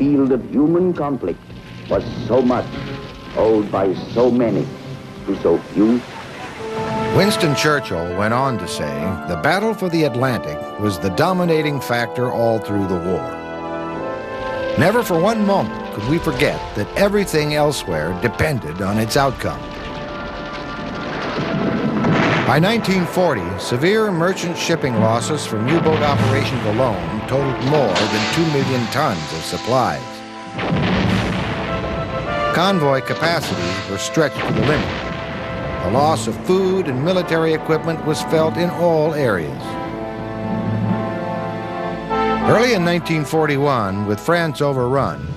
field of human conflict was so much, owed by so many to so few. Winston Churchill went on to say, the battle for the Atlantic was the dominating factor all through the war. Never for one moment could we forget that everything elsewhere depended on its outcome. By 1940, severe merchant shipping losses from U-boat operations alone totaled more than 2 million tons of supplies. Convoy capacities were stretched to the limit. The loss of food and military equipment was felt in all areas. Early in 1941, with France overrun,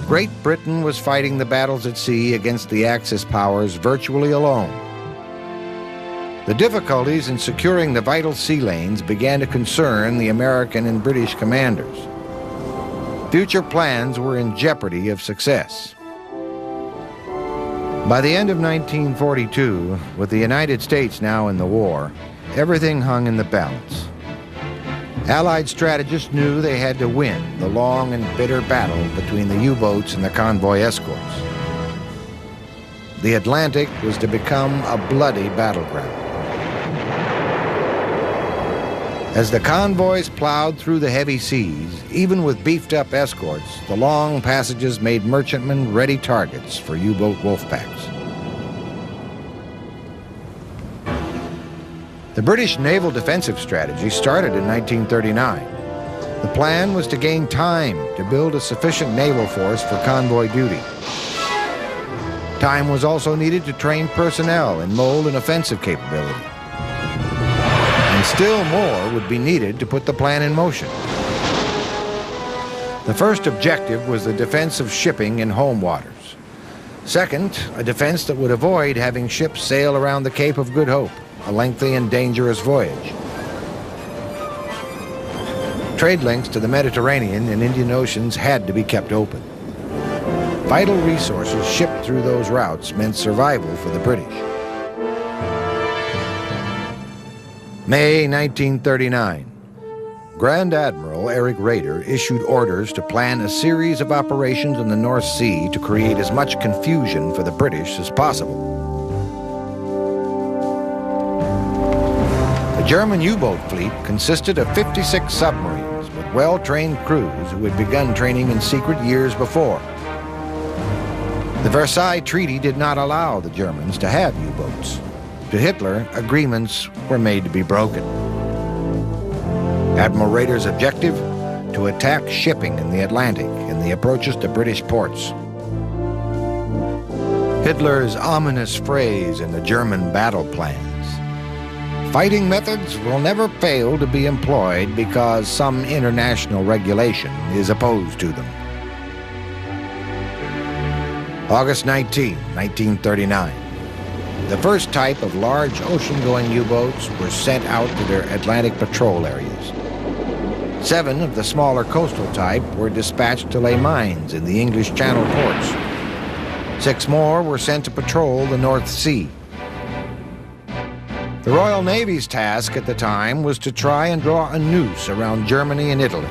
Great Britain was fighting the battles at sea against the Axis powers virtually alone. The difficulties in securing the vital sea lanes began to concern the American and British commanders. Future plans were in jeopardy of success. By the end of 1942, with the United States now in the war, everything hung in the balance. Allied strategists knew they had to win the long and bitter battle between the U-boats and the convoy escorts. The Atlantic was to become a bloody battleground. As the convoys plowed through the heavy seas, even with beefed-up escorts, the long passages made merchantmen ready targets for U-boat Wolfpacks. The British naval defensive strategy started in 1939. The plan was to gain time to build a sufficient naval force for convoy duty. Time was also needed to train personnel and mold an offensive capability. And still more would be needed to put the plan in motion. The first objective was the defense of shipping in home waters. Second, a defense that would avoid having ships sail around the Cape of Good Hope, a lengthy and dangerous voyage. Trade links to the Mediterranean and Indian Oceans had to be kept open. Vital resources shipped through those routes meant survival for the British. May 1939. Grand Admiral Eric Raeder issued orders to plan a series of operations in the North Sea to create as much confusion for the British as possible. The German U-boat fleet consisted of 56 submarines with well-trained crews who had begun training in secret years before. The Versailles Treaty did not allow the Germans to have U-boats. To Hitler, agreements were made to be broken. Admiral Raeder's objective? To attack shipping in the Atlantic and the approaches to British ports. Hitler's ominous phrase in the German battle plans: fighting methods will never fail to be employed because some international regulation is opposed to them. August 19, 1939. The first type of large ocean-going U-boats were sent out to their Atlantic patrol areas. 7 of the smaller coastal type were dispatched to lay mines in the English Channel ports. 6 more were sent to patrol the North Sea. The Royal Navy's task at the time was to try and draw a noose around Germany and Italy.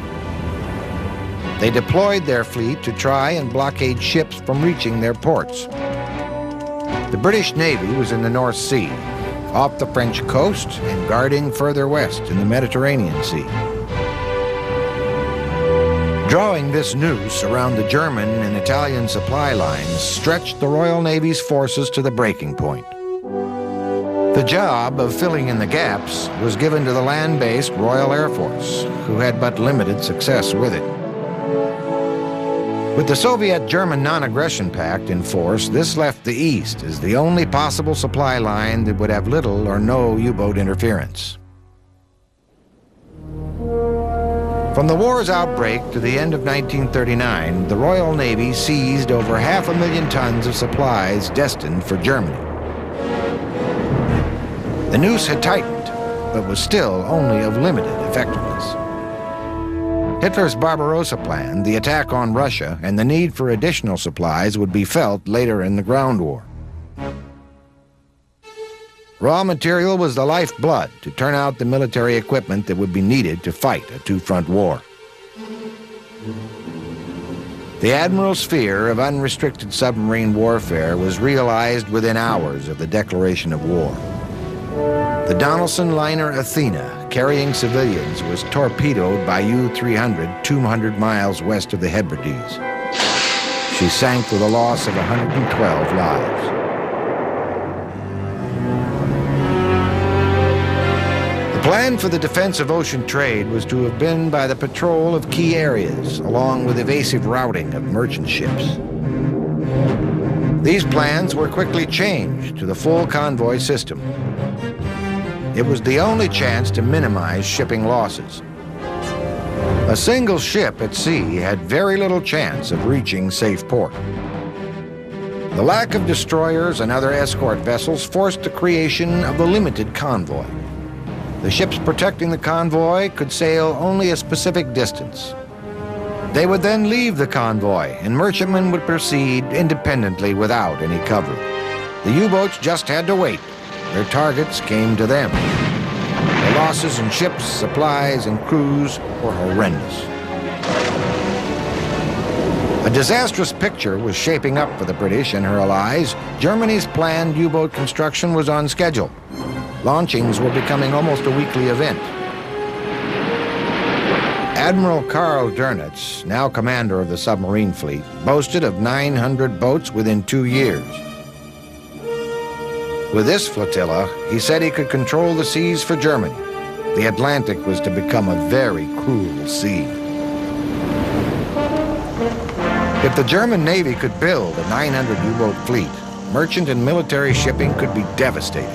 They deployed their fleet to try and blockade ships from reaching their ports. The British Navy was in the North Sea, off the French coast and guarding further west in the Mediterranean Sea. Drawing this noose around the German and Italian supply lines stretched the Royal Navy's forces to the breaking point. The job of filling in the gaps was given to the land-based Royal Air Force, who had but limited success with it. With the Soviet-German Non-Aggression Pact in force, this left the East as the only possible supply line that would have little or no U-boat interference. From the war's outbreak to the end of 1939, the Royal Navy seized over 500,000 tons of supplies destined for Germany. The noose had tightened, but was still only of limited effectiveness. Hitler's Barbarossa plan, the attack on Russia, and the need for additional supplies would be felt later in the ground war. Raw material was the lifeblood to turn out the military equipment that would be needed to fight a two-front war. The Admiral's fear of unrestricted submarine warfare was realized within hours of the declaration of war. The Donaldson liner Athena, carrying civilians, was torpedoed by U-300 200 miles west of the Hebrides. She sank with a loss of 112 lives. The plan for the defense of ocean trade was to have been by the patrol of key areas, along with evasive routing of merchant ships. These plans were quickly changed to the full convoy system. It was the only chance to minimize shipping losses. A single ship at sea had very little chance of reaching safe port. The lack of destroyers and other escort vessels forced the creation of the limited convoy. The ships protecting the convoy could sail only a specific distance. They would then leave the convoy, and merchantmen would proceed independently without any cover. The U-boats just had to wait. Their targets came to them. The losses in ships, supplies, and crews were horrendous. A disastrous picture was shaping up for the British and her allies. Germany's planned U-boat construction was on schedule. Launchings were becoming almost a weekly event. Admiral Karl Dönitz, now commander of the submarine fleet, boasted of 900 boats within 2 years. With this flotilla, he said he could control the seas for Germany. The Atlantic was to become a very cruel sea. If the German Navy could build a 900 U-boat fleet, merchant and military shipping could be devastated.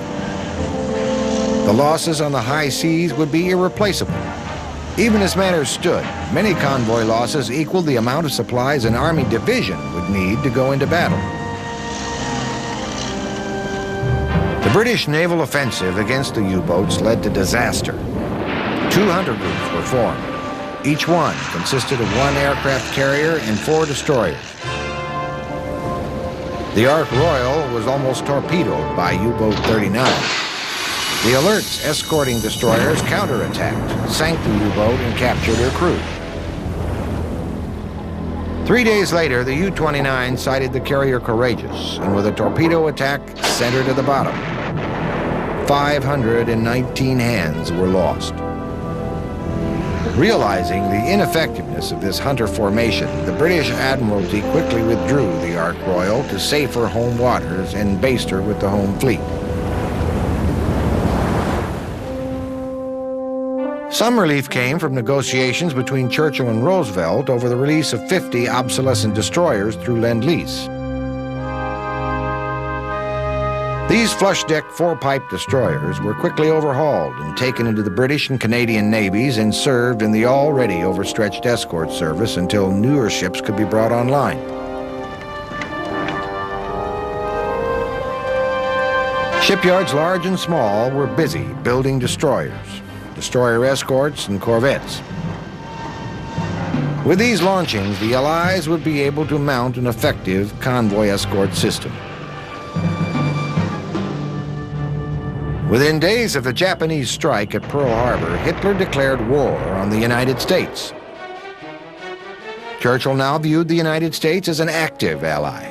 The losses on the high seas would be irreplaceable. Even as matters stood, many convoy losses equaled the amount of supplies an Army division would need to go into battle. The British naval offensive against the U-boats led to disaster. 200 groups were formed. Each one consisted of 1 aircraft carrier and 4 destroyers. The Ark Royal was almost torpedoed by U-boat 39. The Alert's escorting destroyers counterattacked, sank the U-boat, and captured her crew. 3 days later, the U-29 sighted the carrier Courageous, and with a torpedo attack, sent her to the bottom. 519 hands were lost. Realizing the ineffectiveness of this hunter formation, the British Admiralty quickly withdrew the Ark Royal to safer home waters and based her with the home fleet. Some relief came from negotiations between Churchill and Roosevelt over the release of 50 obsolescent destroyers through Lend-Lease. These flush-deck, 4-pipe destroyers were quickly overhauled and taken into the British and Canadian navies and served in the already overstretched escort service until newer ships could be brought online. Shipyards large and small were busy building destroyers, destroyer escorts, and corvettes. With these launchings, the Allies would be able to mount an effective convoy escort system. Within days of the Japanese strike at Pearl Harbor, Hitler declared war on the United States. Churchill now viewed the United States as an active ally.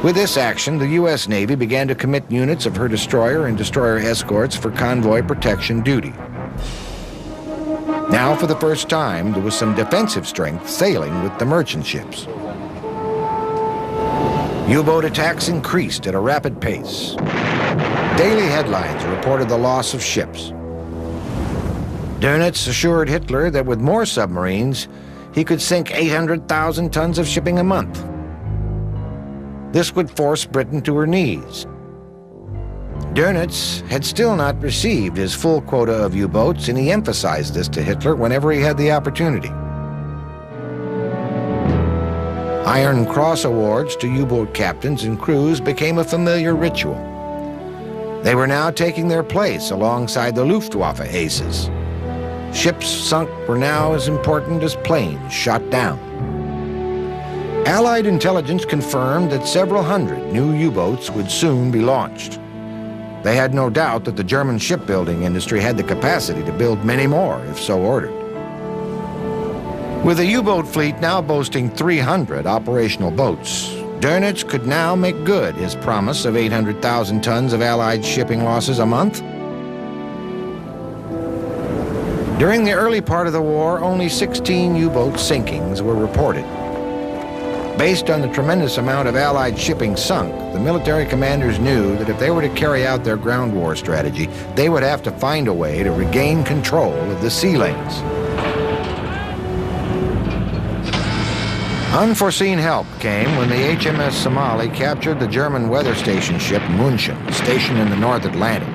With this action, the U.S. Navy began to commit units of her destroyer and destroyer escorts for convoy protection duty. Now, for the first time, there was some defensive strength sailing with the merchant ships. U-boat attacks increased at a rapid pace. Daily headlines reported the loss of ships. Dönitz assured Hitler that with more submarines, he could sink 800,000 tons of shipping a month. This would force Britain to her knees. Dönitz had still not received his full quota of U-boats, and he emphasized this to Hitler whenever he had the opportunity. Iron Cross awards to U-boat captains and crews became a familiar ritual. They were now taking their place alongside the Luftwaffe aces. Ships sunk were now as important as planes shot down. Allied intelligence confirmed that several hundred new U-boats would soon be launched. They had no doubt that the German shipbuilding industry had the capacity to build many more if so ordered. With a U-boat fleet now boasting 300 operational boats, Dönitz could now make good his promise of 800,000 tons of Allied shipping losses a month. During the early part of the war, only 16 U-boat sinkings were reported. Based on the tremendous amount of Allied shipping sunk, the military commanders knew that if they were to carry out their ground war strategy, they would have to find a way to regain control of the sea lanes. Unforeseen help came when the HMS Somali captured the German weather station ship München, stationed in the North Atlantic.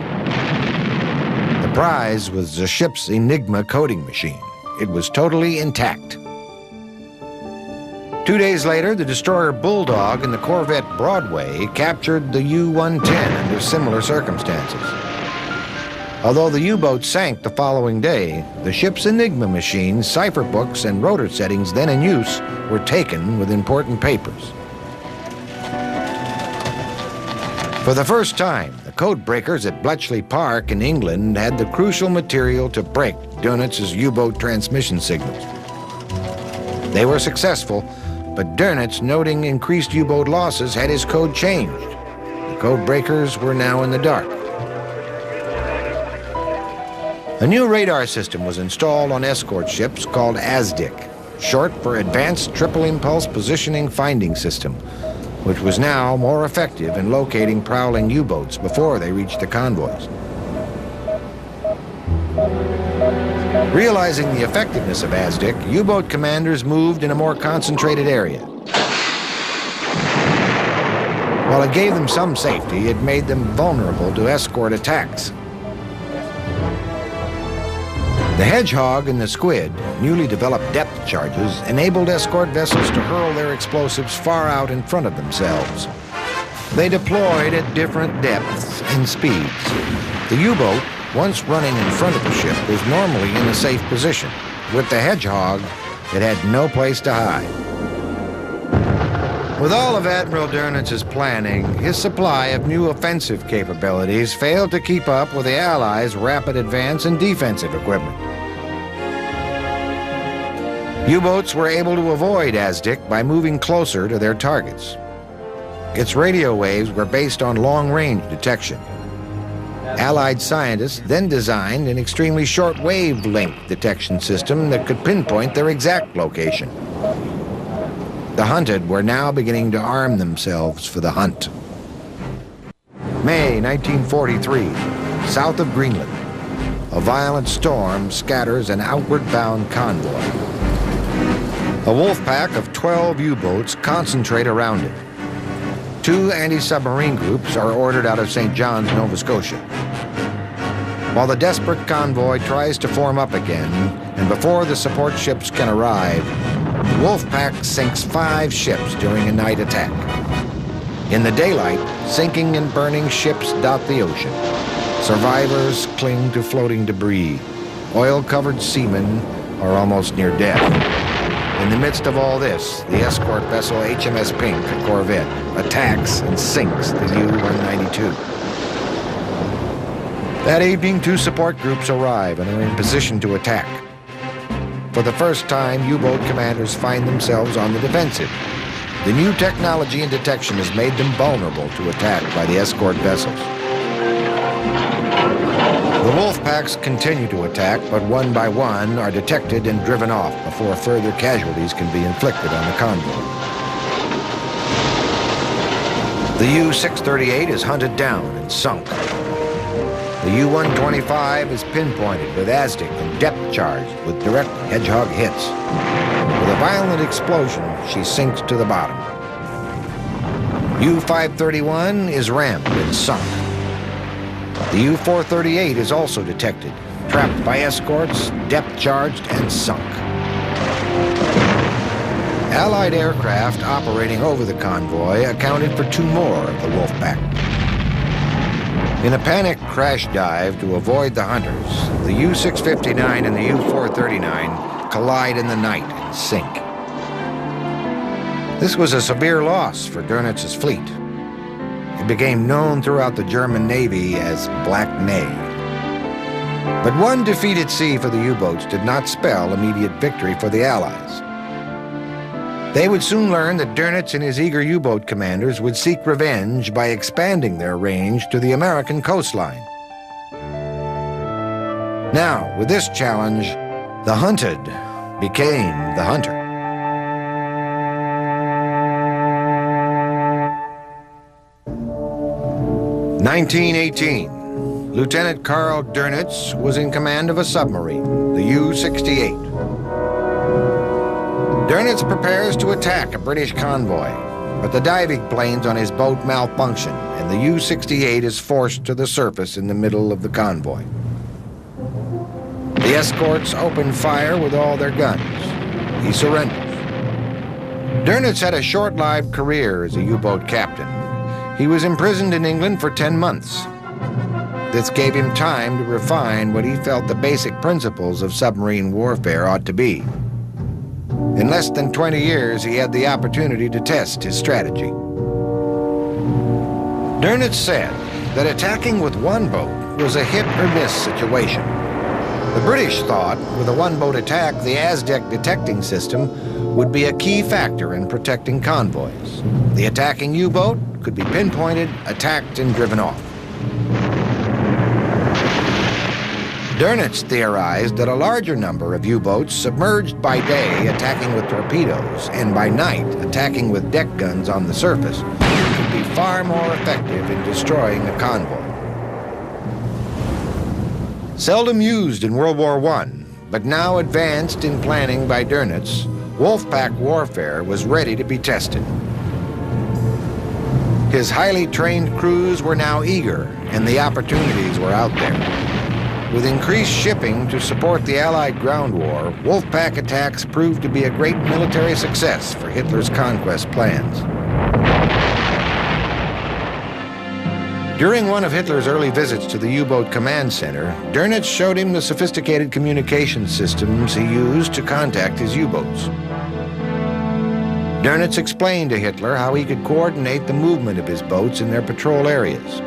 The prize was the ship's Enigma coding machine. It was totally intact. 2 days later, the destroyer Bulldog and the corvette Broadway captured the U-110 under similar circumstances. Although the U-boat sank the following day, the ship's Enigma machine, cipher books, and rotor settings then in use were taken with important papers. For the first time, the code breakers at Bletchley Park in England had the crucial material to break Dönitz's U-boat transmission signals. They were successful, but Dönitz, noting increased U-boat losses, had his code changed. The code breakers were now in the dark. A new radar system was installed on escort ships called ASDIC, short for Advanced Triple Impulse Positioning Finding System, which was now more effective in locating prowling U-boats before they reached the convoys. Realizing the effectiveness of ASDIC, U-boat commanders moved in a more concentrated area. While it gave them some safety, it made them vulnerable to escort attacks. The Hedgehog and the Squid, newly developed depth charges, enabled escort vessels to hurl their explosives far out in front of themselves. They deployed at different depths and speeds. The U-boat, once running in front of the ship, was normally in a safe position. With the Hedgehog, it had no place to hide. With all of Admiral Dönitz's planning, his supply of new offensive capabilities failed to keep up with the Allies' rapid advance and defensive equipment. U-boats were able to avoid ASDIC by moving closer to their targets. Its radio waves were based on long-range detection. Allied scientists then designed an extremely short wavelength detection system that could pinpoint their exact location. The hunted were now beginning to arm themselves for the hunt. May 1943, south of Greenland. A violent storm scatters an outward-bound convoy. A wolf pack of 12 U-boats concentrate around it. 2 anti-submarine groups are ordered out of St. John's, Nova Scotia. While the desperate convoy tries to form up again, and before the support ships can arrive, the wolf pack sinks 5 ships during a night attack. In the daylight, sinking and burning ships dot the ocean. Survivors cling to floating debris. Oil-covered seamen are almost near death. In the midst of all this, the escort vessel HMS Pink, a corvette, attacks and sinks the U-192. That evening, 2 support groups arrive and are in position to attack. For the first time, U-boat commanders find themselves on the defensive. The new technology and detection has made them vulnerable to attack by the escort vessels. The wolf packs continue to attack, but one by one are detected and driven off before further casualties can be inflicted on the convoy. The U-638 is hunted down and sunk. The U-125 is pinpointed with ASDIC and depth charged with direct Hedgehog hits. With a violent explosion, she sinks to the bottom. U-531 is rammed and sunk. The U-438 is also detected, trapped by escorts, depth charged, and sunk. Allied aircraft operating over the convoy accounted for 2 more of the Wolfpack. In a panic crash dive to avoid the hunters, the U-659 and the U-439 collide in the night and sink. This was a severe loss for Dönitz's fleet. It became known throughout the German Navy as Black May. But one defeat at sea for the U-boats did not spell immediate victory for the Allies. They would soon learn that Dönitz and his eager U-boat commanders would seek revenge by expanding their range to the American coastline. Now, with this challenge, the hunted became the hunter. (1918). Lieutenant Karl Dönitz was in command of a submarine, the U-68. Dönitz prepares to attack a British convoy, but the diving planes on his boat malfunction, and the U-68 is forced to the surface in the middle of the convoy. The escorts open fire with all their guns. He surrenders. Dönitz had a short-lived career as a U-boat captain. He was imprisoned in England for 10 months. This gave him time to refine what he felt the basic principles of submarine warfare ought to be. In less than 20 years, he had the opportunity to test his strategy. Dönitz said that attacking with one boat was a hit-or-miss situation. The British thought with a one-boat attack, the Aztec detecting system would be a key factor in protecting convoys. The attacking U-boat could be pinpointed, attacked, and driven off. Dönitz theorized that a larger number of U-boats submerged by day attacking with torpedoes and by night attacking with deck guns on the surface could be far more effective in destroying a convoy. Seldom used in World War I, but now advanced in planning by Dönitz, Wolfpack warfare was ready to be tested. His highly trained crews were now eager, and the opportunities were out there. With increased shipping to support the Allied ground war, Wolfpack attacks proved to be a great military success for Hitler's conquest plans. During one of Hitler's early visits to the U-boat command center, Dönitz showed him the sophisticated communication systems he used to contact his U-boats. Dönitz explained to Hitler how he could coordinate the movement of his boats in their patrol areas.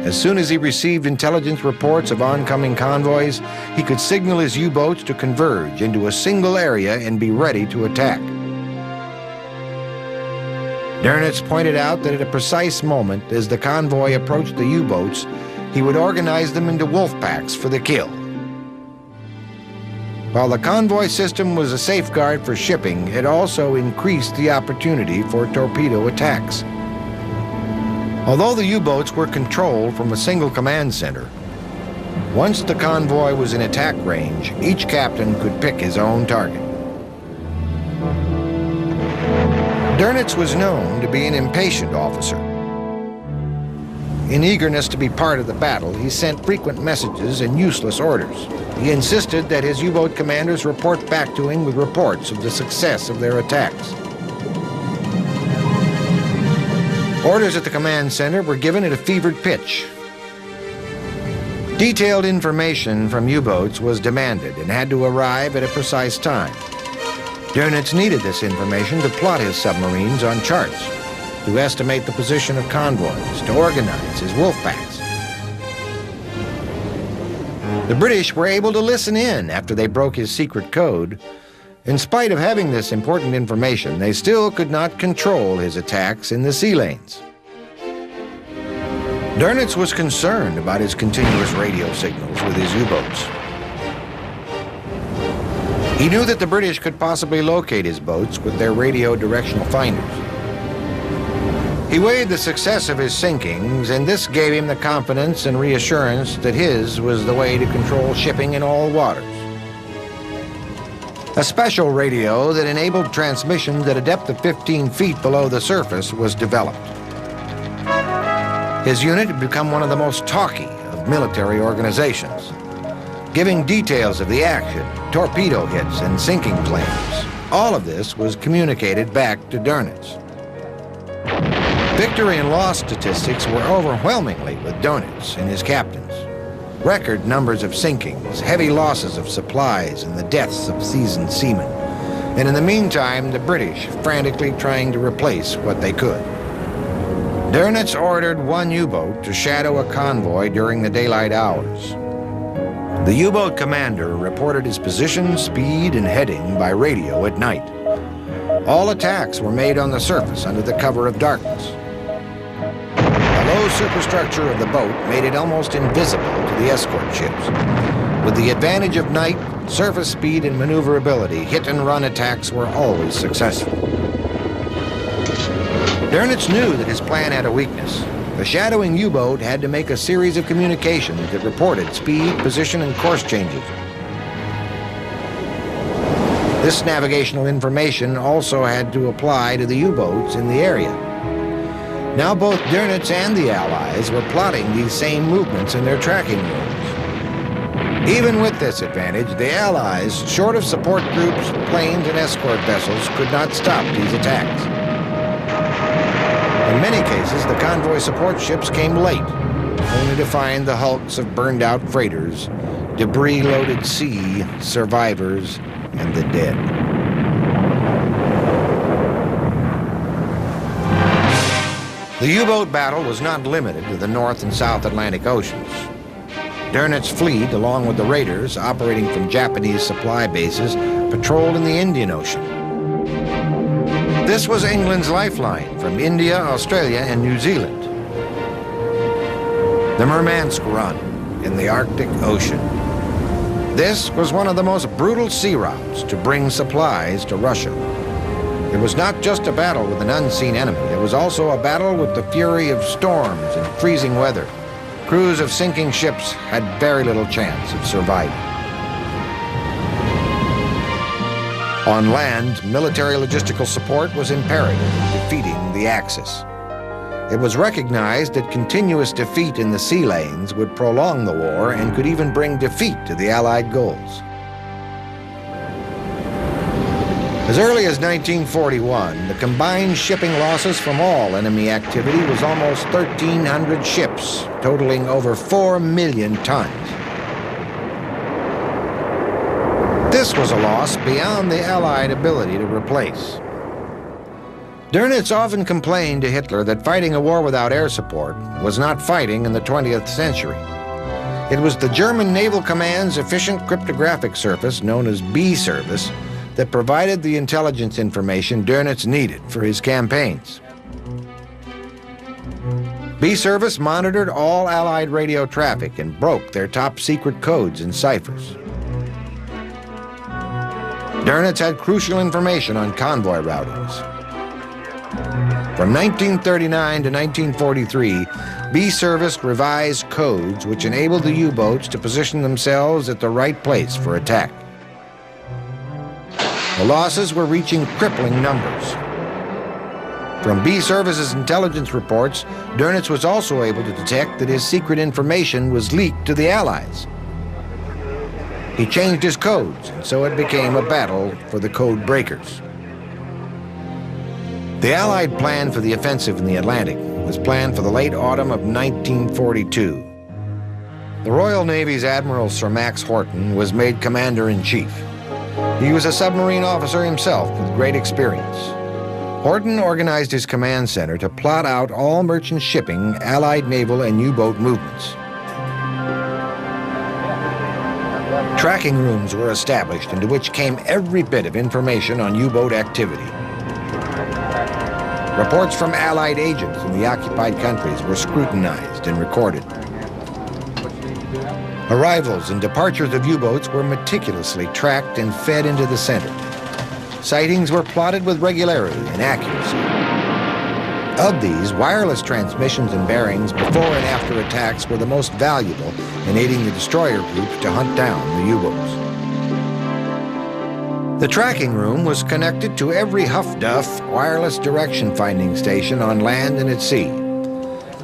As soon as he received intelligence reports of oncoming convoys, he could signal his U-boats to converge into a single area and be ready to attack. Dönitz pointed out that at a precise moment as the convoy approached the U-boats, he would organize them into wolf packs for the kill. While the convoy system was a safeguard for shipping, it also increased the opportunity for torpedo attacks. Although the U-boats were controlled from a single command center, once the convoy was in attack range, each captain could pick his own target. Dönitz was known to be an impatient officer. In eagerness to be part of the battle, he sent frequent messages and useless orders. He insisted that his U-boat commanders report back to him with reports of the success of their attacks. Orders at the command center were given at a fevered pitch. Detailed information from U-boats was demanded and had to arrive at a precise time. Dönitz needed this information to plot his submarines on charts, to estimate the position of convoys, to organize his wolf packs. The British were able to listen in after they broke his secret code. In spite of having this important information, they still could not control his attacks in the sea lanes. Dönitz was concerned about his continuous radio signals with his U-boats. He knew that the British could possibly locate his boats with their radio directional finders. He weighed the success of his sinkings, and this gave him the confidence and reassurance that his was the way to control shipping in all waters. A special radio that enabled transmissions at a depth of 15 feet below the surface was developed. His unit had become one of the most talky of military organizations, giving details of the action, torpedo hits, and sinking claims. All of this was communicated back to Dönitz. Victory and loss statistics were overwhelmingly with Dönitz and his captains. Record numbers of sinkings, heavy losses of supplies, and the deaths of seasoned seamen. And in the meantime, the British frantically trying to replace what they could. Dönitz ordered one U-boat to shadow a convoy during the daylight hours. The U-boat commander reported his position, speed, and heading by radio at night. All attacks were made on the surface under the cover of darkness. The low superstructure of the boat made it almost invisible to the escort ships. With the advantage of night, surface speed, and maneuverability, hit-and-run attacks were always successful. Dönitz knew that his plan had a weakness. The shadowing U-boat had to make a series of communications that reported speed, position, and course changes. This navigational information also had to apply to the U-boats in the area. Now both Dönitz and the Allies were plotting these same movements in their tracking rooms. Even with this advantage, the Allies, short of support groups, planes, and escort vessels, could not stop these attacks. In many cases, the convoy support ships came late, only to find the hulks of burned-out freighters, debris-loaded sea, survivors, and the dead. The U-boat battle was not limited to the North and South Atlantic Oceans. Dönitz's fleet, along with the raiders operating from Japanese supply bases, patrolled in the Indian Ocean. This was England's lifeline from India, Australia, and New Zealand. The Murmansk Run in the Arctic Ocean. This was one of the most brutal sea routes to bring supplies to Russia. It was not just a battle with an unseen enemy. It was also a battle with the fury of storms and freezing weather. Crews of sinking ships had very little chance of surviving. On land, military logistical support was imperative in defeating the Axis. It was recognized that continuous defeat in the sea lanes would prolong the war and could even bring defeat to the Allied goals. As early as 1941, the combined shipping losses from all enemy activity was almost 1,300 ships, totaling over 4 million tons. This was a loss beyond the Allied ability to replace. Dönitz often complained to Hitler that fighting a war without air support was not fighting in the 20th century. It was the German Naval Command's efficient cryptographic service, known as B Service, that provided the intelligence information Dönitz needed for his campaigns. B Service monitored all Allied radio traffic and broke their top-secret codes and ciphers. Dönitz had crucial information on convoy routings. From 1939 to 1943, B Service revised codes which enabled the U-boats to position themselves at the right place for attack. The losses were reaching crippling numbers. From B Service's intelligence reports, Dönitz was also able to detect that his secret information was leaked to the Allies. He changed his codes, and so it became a battle for the code breakers. The Allied plan for the offensive in the Atlantic was planned for the late autumn of 1942. The Royal Navy's Admiral Sir Max Horton was made commander-in-chief. He was a submarine officer himself with great experience. Horton organized his command center to plot out all merchant shipping, Allied naval, and U-boat movements. Tracking rooms were established into which came every bit of information on U-boat activity. Reports from Allied agents in the occupied countries were scrutinized and recorded. Arrivals and departures of U-boats were meticulously tracked and fed into the center. Sightings were plotted with regularity and accuracy. Of these, wireless transmissions and bearings before and after attacks were the most valuable in aiding the destroyer groups to hunt down the U-boats. The tracking room was connected to every Huff-Duff wireless direction finding station on land and at sea.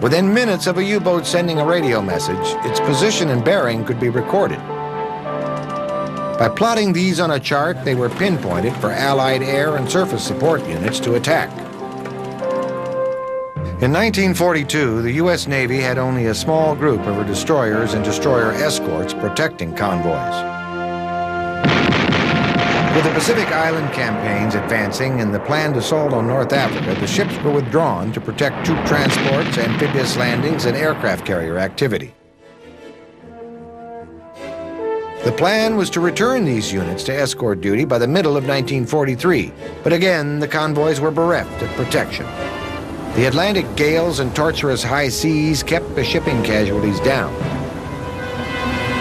Within minutes of a U-boat sending a radio message, its position and bearing could be recorded. By plotting these on a chart, they were pinpointed for Allied air and surface support units to attack. In 1942, the U.S. Navy had only a small group of her destroyers and destroyer escorts protecting convoys. With the Pacific Island campaigns advancing and the planned assault on North Africa, the ships were withdrawn to protect troop transports, amphibious landings, and aircraft carrier activity. The plan was to return these units to escort duty by the middle of 1943, but again, the convoys were bereft of protection. The Atlantic gales and torturous high seas kept the shipping casualties down.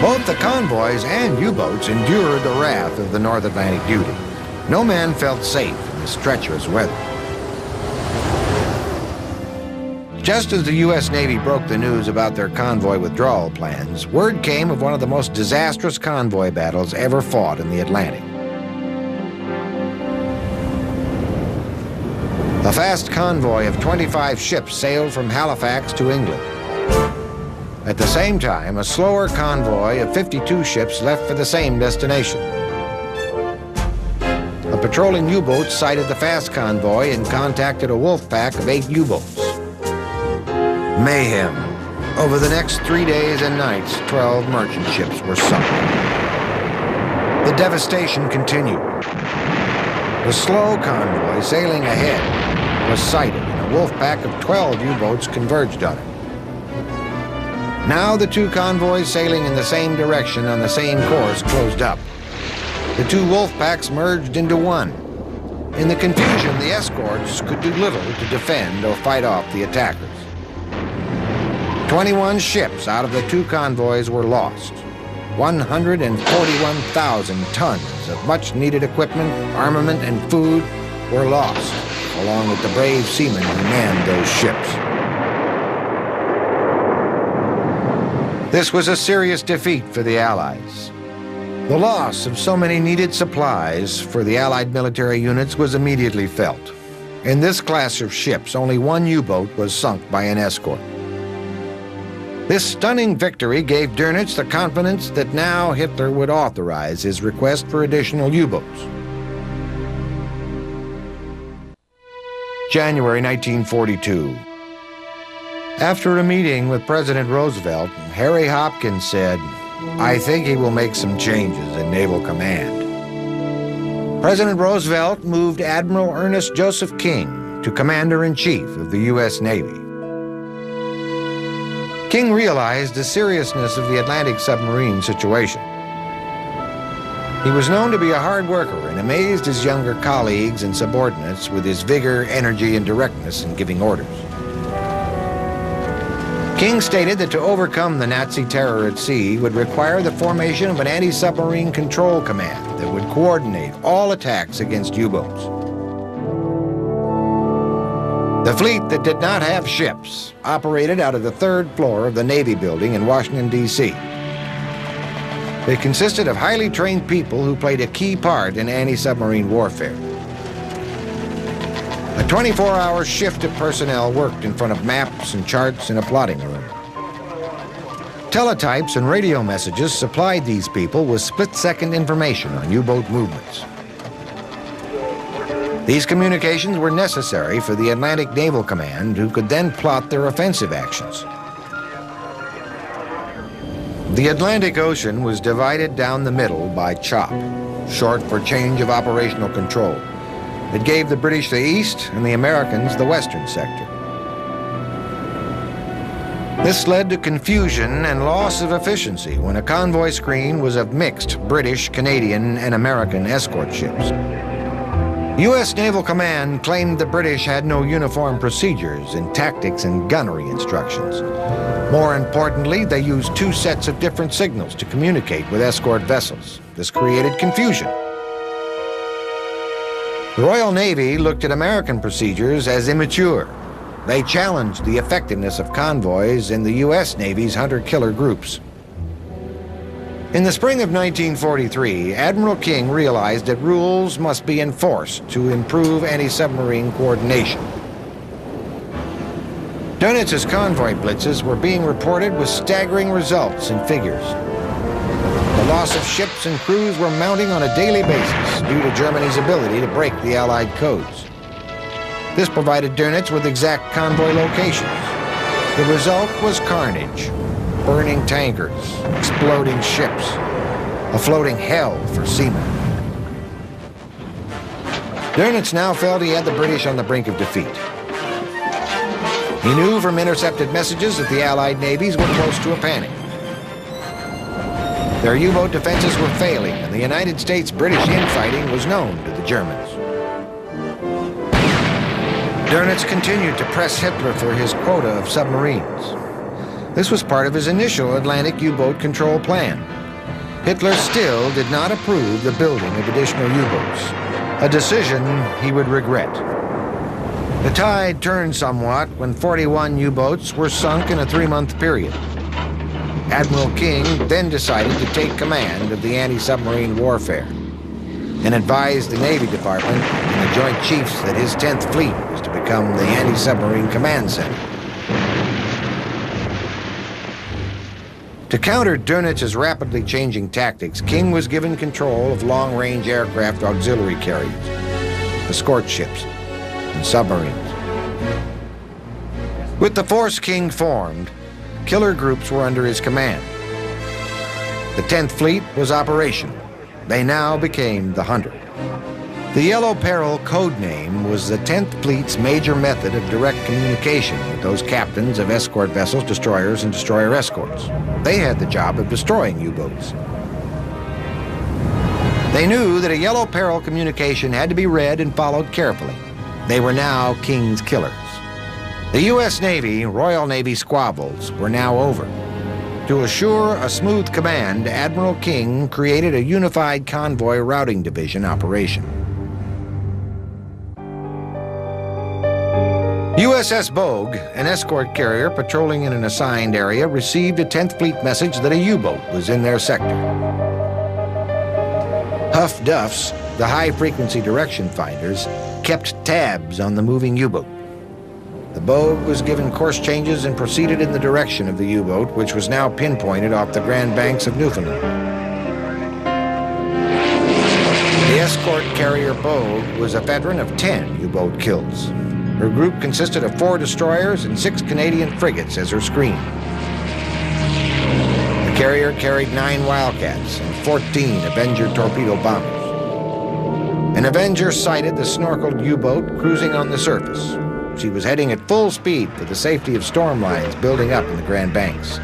Both the convoys and U-boats endured the wrath of the North Atlantic duty. No man felt safe in this treacherous weather. Just as the U.S. Navy broke the news about their convoy withdrawal plans, word came of one of the most disastrous convoy battles ever fought in the Atlantic. A fast convoy of 25 ships sailed from Halifax to England. At the same time, a slower convoy of 52 ships left for the same destination. A patrolling U-boat sighted the fast convoy and contacted a Wolfpack of 8 U-boats. Mayhem. Over the next 3 days and nights, 12 merchant ships were sunk. The devastation continued. The slow convoy sailing ahead was sighted, and a Wolfpack of 12 U-boats converged on it. Now the two convoys sailing in the same direction on the same course closed up. The two Wolfpacks merged into one. In the confusion, the escorts could do little to defend or fight off the attackers. 21 ships out of the two convoys were lost. 141,000 tons of much-needed equipment, armament, and food were lost, along with the brave seamen who manned those ships. This was a serious defeat for the Allies. The loss of so many needed supplies for the Allied military units was immediately felt. In this class of ships, only one U-boat was sunk by an escort. This stunning victory gave Dönitz the confidence that now Hitler would authorize his request for additional U-boats. January 1942. After a meeting with President Roosevelt, Harry Hopkins said, "I think he will make some changes in naval command." President Roosevelt moved Admiral Ernest Joseph King to Commander-in-Chief of the U.S. Navy. King realized the seriousness of the Atlantic submarine situation. He was known to be a hard worker and amazed his younger colleagues and subordinates with his vigor, energy, and directness in giving orders. King stated that to overcome the Nazi terror at sea would require the formation of an anti-submarine control command that would coordinate all attacks against U-boats. The fleet that did not have ships operated out of the third floor of the Navy building in Washington, D.C. They consisted of highly trained people who played a key part in anti-submarine warfare. A 24-hour shift of personnel worked in front of maps and charts in a plotting room. Teletypes and radio messages supplied these people with split-second information on U-boat movements. These communications were necessary for the Atlantic Naval Command, who could then plot their offensive actions. The Atlantic Ocean was divided down the middle by CHOP, short for Change of Operational Control. It gave the British the east and the Americans the western sector. This led to confusion and loss of efficiency when a convoy screen was of mixed British, Canadian, and American escort ships. U.S. Naval Command claimed the British had no uniform procedures in tactics and gunnery instructions. More importantly, they used two sets of different signals to communicate with escort vessels. This created confusion. The Royal Navy looked at American procedures as immature. They challenged the effectiveness of convoys in the U.S. Navy's hunter-killer groups. In the spring of 1943, Admiral King realized that rules must be enforced to improve anti-submarine coordination. Dönitz's convoy blitzes were being reported with staggering results and figures. The loss of ships and crews were mounting on a daily basis due to Germany's ability to break the Allied codes. This provided Dönitz with exact convoy locations. The result was carnage. Burning tankers, exploding ships, a floating hell for seamen. Dönitz now felt he had the British on the brink of defeat. He knew from intercepted messages that the Allied navies were close to a panic. Their U-boat defenses were failing, and the United States-British infighting was known to the Germans. Dönitz continued to press Hitler for his quota of submarines. This was part of his initial Atlantic U-boat control plan. Hitler still did not approve the building of additional U-boats, a decision he would regret. The tide turned somewhat when 41 U-boats were sunk in a 3-month period. Admiral King then decided to take command of the anti-submarine warfare and advised the Navy Department and the Joint Chiefs that his 10th Fleet was to become the anti-submarine command center. To counter Dönitz's rapidly changing tactics, King was given control of long-range aircraft auxiliary carriers, escort ships, and submarines. With the force King formed, killer groups were under his command. The 10th Fleet was operational. They now became the Hunter. The Yellow Peril code name was the 10th Fleet's major method of direct communication with those captains of escort vessels, destroyers, and destroyer escorts. They had the job of destroying U-boats. They knew that a Yellow Peril communication had to be read and followed carefully. They were now King's killers. The U.S. Navy, Royal Navy squabbles were now over. To assure a smooth command, Admiral King created a unified convoy routing division operation. USS Bogue, an escort carrier patrolling in an assigned area, received a 10th Fleet message that a U-boat was in their sector. Huff Duffs, the high-frequency direction finders, kept tabs on the moving U-boat. The Bogue was given course changes and proceeded in the direction of the U-boat, which was now pinpointed off the Grand Banks of Newfoundland. The escort carrier Bogue was a veteran of 10 U-boat kills. Her group consisted of 4 destroyers and 6 Canadian frigates as her screen. The carrier carried 9 Wildcats and 14 Avenger torpedo bombers. An Avenger sighted the snorkeled U-boat cruising on the surface. She was heading at full speed for the safety of storm lines building up in the Grand Banks.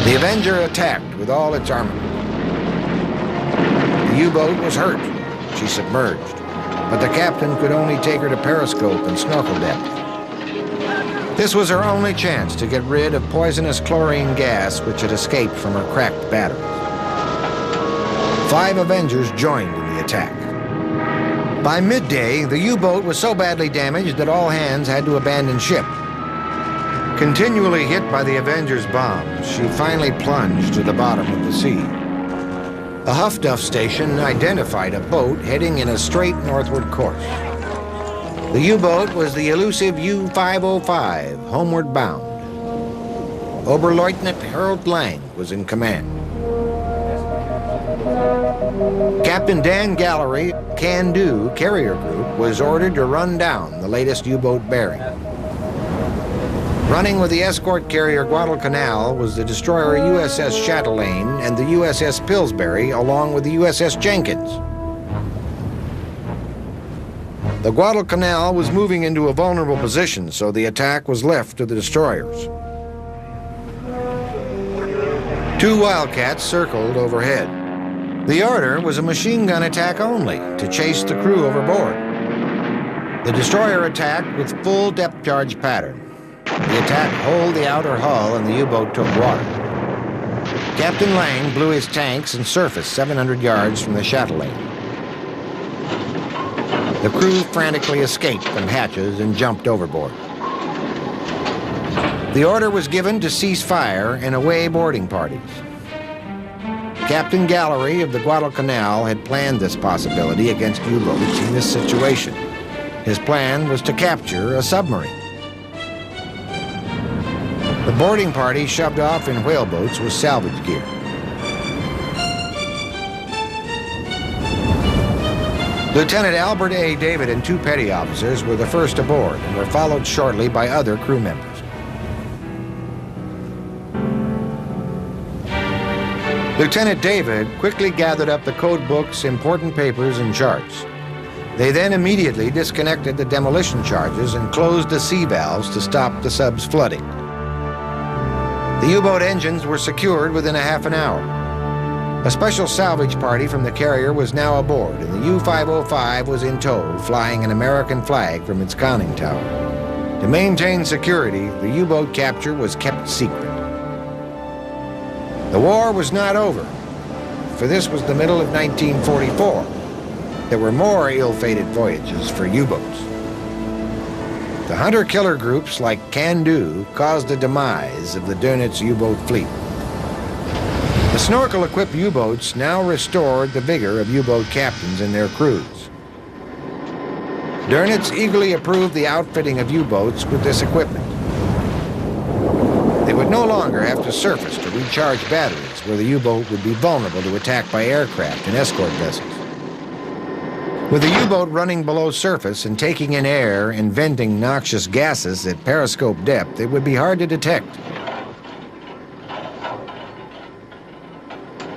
The Avenger attacked with all its armament. The U-boat was hurt. She submerged, but the captain could only take her to periscope and snorkel depth. This was her only chance to get rid of poisonous chlorine gas which had escaped from her cracked batteries. 5 Avengers joined in the attack. By midday, the U-boat was so badly damaged that all hands had to abandon ship. Continually hit by the Avengers' bombs, she finally plunged to the bottom of the sea. A Huff Duff station identified a boat heading in a straight northward course. The U-boat was the elusive U-505, homeward bound. Oberleutnant Harold Lang was in command. Captain Dan Gallery, Can-Do Carrier Group, was ordered to run down the latest U-boat bearing. Running with the escort carrier Guadalcanal was the destroyer USS Chatelaine and the USS Pillsbury, along with the USS Jenkins. The Guadalcanal was moving into a vulnerable position, so the attack was left to the destroyers. 2 Wildcats circled overhead. The order was a machine gun attack only, to chase the crew overboard. The destroyer attacked with full depth charge pattern. The attack holed the outer hull and the U-boat took water. Captain Lang blew his tanks and surfaced 700 yards from the Chatelaine. The crew frantically escaped from hatches and jumped overboard. The order was given to cease fire and away boarding parties. Captain Gallery of the Guadalcanal had planned this possibility against U-boats in this situation. His plan was to capture a submarine. The boarding party shoved off in whaleboats with salvage gear. Lieutenant Albert A. David and 2 petty officers were the first aboard and were followed shortly by other crew members. Lieutenant David quickly gathered up the code books, important papers, and charts. They then immediately disconnected the demolition charges and closed the sea valves to stop the sub's flooding. The U-boat engines were secured within a half an hour. A special salvage party from the carrier was now aboard, and the U-505 was in tow, flying an American flag from its conning tower. To maintain security, the U-boat capture was kept secret. The war was not over, for this was the middle of 1944. There were more ill-fated voyages for U-boats. The hunter-killer groups like Can Do caused the demise of the Dönitz U-boat fleet. The snorkel-equipped U-boats now restored the vigor of U-boat captains and their crews. Dönitz eagerly approved the outfitting of U-boats with this equipment. They would no longer have to surface to recharge batteries where the U-boat would be vulnerable to attack by aircraft and escort vessels. With the U-boat running below surface and taking in air and venting noxious gases at periscope depth, it would be hard to detect.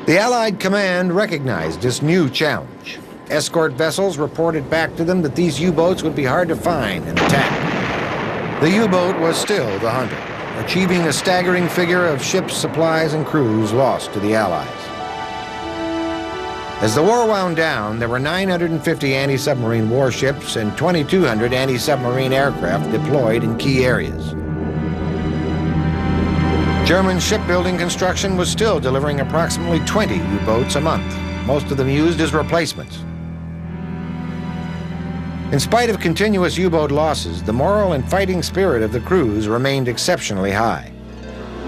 The Allied command recognized this new challenge. Escort vessels reported back to them that these U-boats would be hard to find and attack. The U-boat was still the hunter, achieving a staggering figure of ships, supplies, and crews lost to the Allies. As the war wound down, there were 950 anti-submarine warships and 2,200 anti-submarine aircraft deployed in key areas. German shipbuilding construction was still delivering approximately 20 U-boats a month, most of them used as replacements. In spite of continuous U-boat losses, the moral and fighting spirit of the crews remained exceptionally high.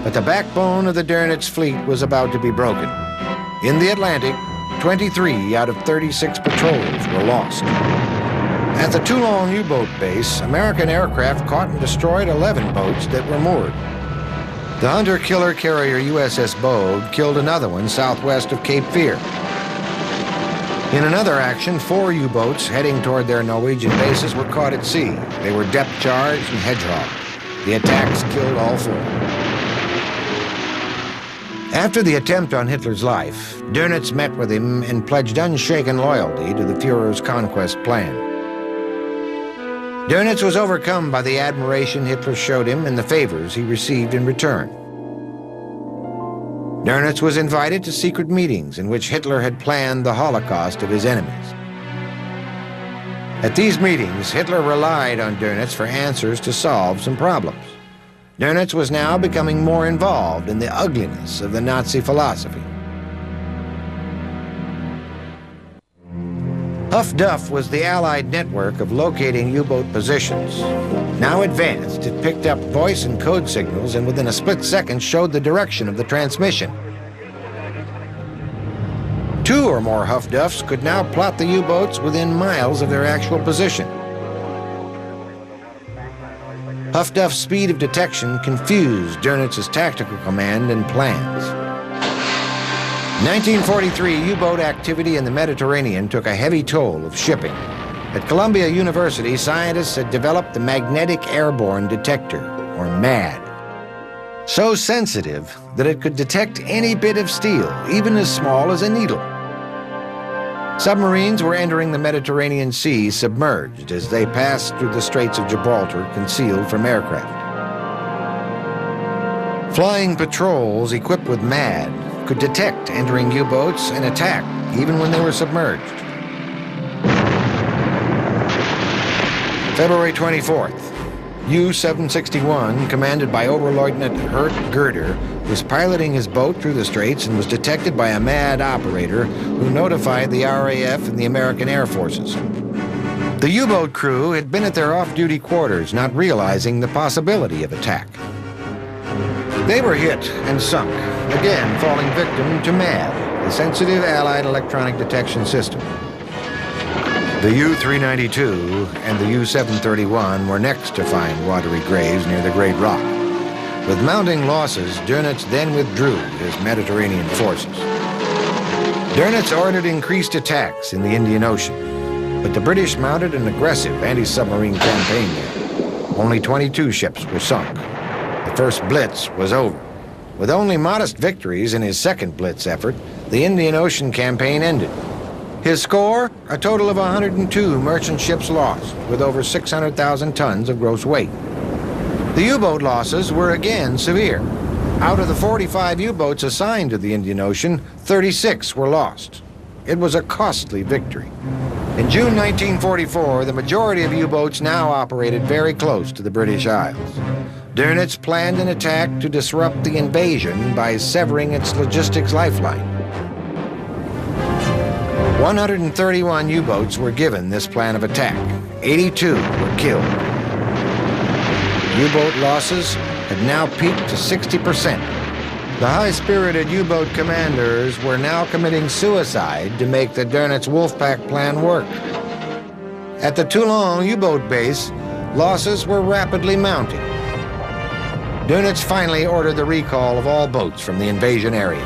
But the backbone of the Dönitz fleet was about to be broken. In the Atlantic, 23 out of 36 patrols were lost. At the Toulon U-boat base, American aircraft caught and destroyed 11 boats that were moored. The hunter-killer carrier USS Bode killed another one southwest of Cape Fear. In another action, 4 U-boats heading toward their Norwegian bases were caught at sea. They were depth-charged and hedgehogged. The attacks killed all 4. After the attempt on Hitler's life, Dönitz met with him and pledged unshaken loyalty to the Führer's conquest plan. Dönitz was overcome by the admiration Hitler showed him and the favors he received in return. Dönitz was invited to secret meetings in which Hitler had planned the Holocaust of his enemies. At these meetings, Hitler relied on Dönitz for answers to solve some problems. Dönitz was now becoming more involved in the ugliness of the Nazi philosophy. Huff Duff was the Allied network of locating U-boat positions. Now advanced, it picked up voice and code signals and within a split second showed the direction of the transmission. 2 or more Huff Duffs could now plot the U-boats within miles of their actual position. Huff Duff's speed of detection confused Dönitz's tactical command and plans. In 1943, U-boat activity in the Mediterranean took a heavy toll of shipping. At Columbia University, scientists had developed the Magnetic Airborne Detector, or MAD. So sensitive that it could detect any bit of steel, even as small as a needle. Submarines were entering the Mediterranean Sea submerged as they passed through the Straits of Gibraltar, concealed from aircraft. Flying patrols equipped with MAD could detect entering U-boats and attack, even when they were submerged. February 24th, U-761, commanded by Oberleutnant Hert Gerder, was piloting his boat through the straits and was detected by a MAD operator who notified the RAF and the American Air Forces. The U-boat crew had been at their off-duty quarters, not realizing the possibility of attack. They were hit and sunk, again falling victim to MAD, the sensitive Allied electronic detection system. The U-392 and the U-731 were next to find watery graves near the Great Rock. With mounting losses, Dönitz then withdrew his Mediterranean forces. Dönitz ordered increased attacks in the Indian Ocean, but the British mounted an aggressive anti-submarine campaign there. Only 22 ships were sunk. The first blitz was over. With only modest victories in his second blitz effort, the Indian Ocean campaign ended. His score, a total of 102 merchant ships lost, with over 600,000 tons of gross weight. The U-boat losses were again severe. Out of the 45 U-boats assigned to the Indian Ocean, 36 were lost. It was a costly victory. In June 1944, the majority of U-boats now operated very close to the British Isles. Dönitz planned an attack to disrupt the invasion by severing its logistics lifeline. 131 U-boats were given this plan of attack. 82 were killed. U-boat losses had now peaked to 60%. The high-spirited U-boat commanders were now committing suicide to make the Dönitz Wolfpack plan work. At the Toulon U-boat base, losses were rapidly mounting. Dönitz finally ordered the recall of all boats from the invasion area.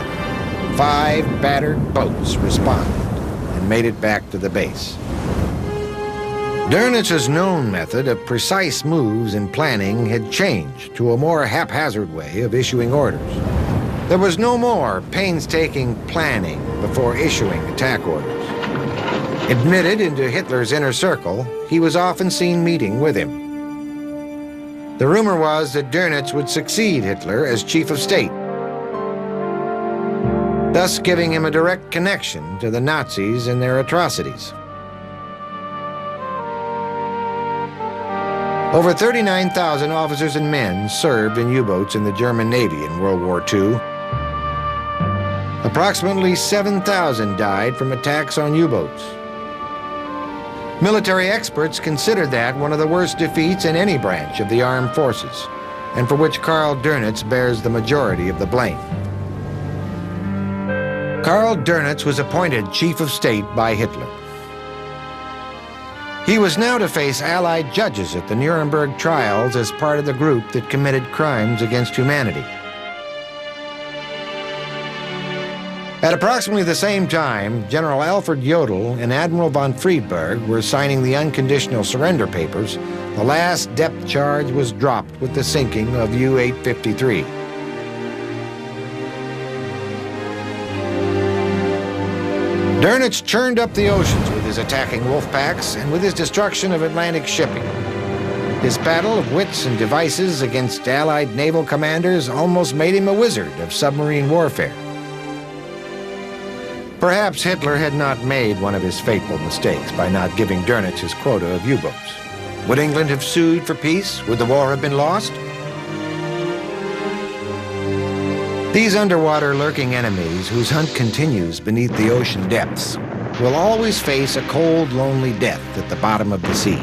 5 battered boats responded and made it back to the base. Dönitz's known method of precise moves and planning had changed to a more haphazard way of issuing orders. There was no more painstaking planning before issuing attack orders. Admitted into Hitler's inner circle, he was often seen meeting with him. The rumor was that Dönitz would succeed Hitler as chief of state, thus giving him a direct connection to the Nazis and their atrocities. Over 39,000 officers and men served in U-boats in the German Navy in World War II. Approximately 7,000 died from attacks on U-boats. Military experts considered that one of the worst defeats in any branch of the armed forces, and for which Karl Dönitz bears the majority of the blame. Karl Dönitz was appointed chief of state by Hitler. He was now to face Allied judges at the Nuremberg trials as part of the group that committed crimes against humanity. At approximately the same time, General Alfred Jodl and Admiral von Friedberg were signing the unconditional surrender papers. The last depth charge was dropped with the sinking of U-853. Dönitz churned up the oceans with his attacking Wolfpacks and with his destruction of Atlantic shipping. His battle of wits and devices against Allied naval commanders almost made him a wizard of submarine warfare. Perhaps Hitler had not made one of his fateful mistakes by not giving Dönitz his quota of U-boats. Would England have sued for peace? Would the war have been lost? These underwater lurking enemies, whose hunt continues beneath the ocean depths, will always face a cold, lonely death at the bottom of the sea.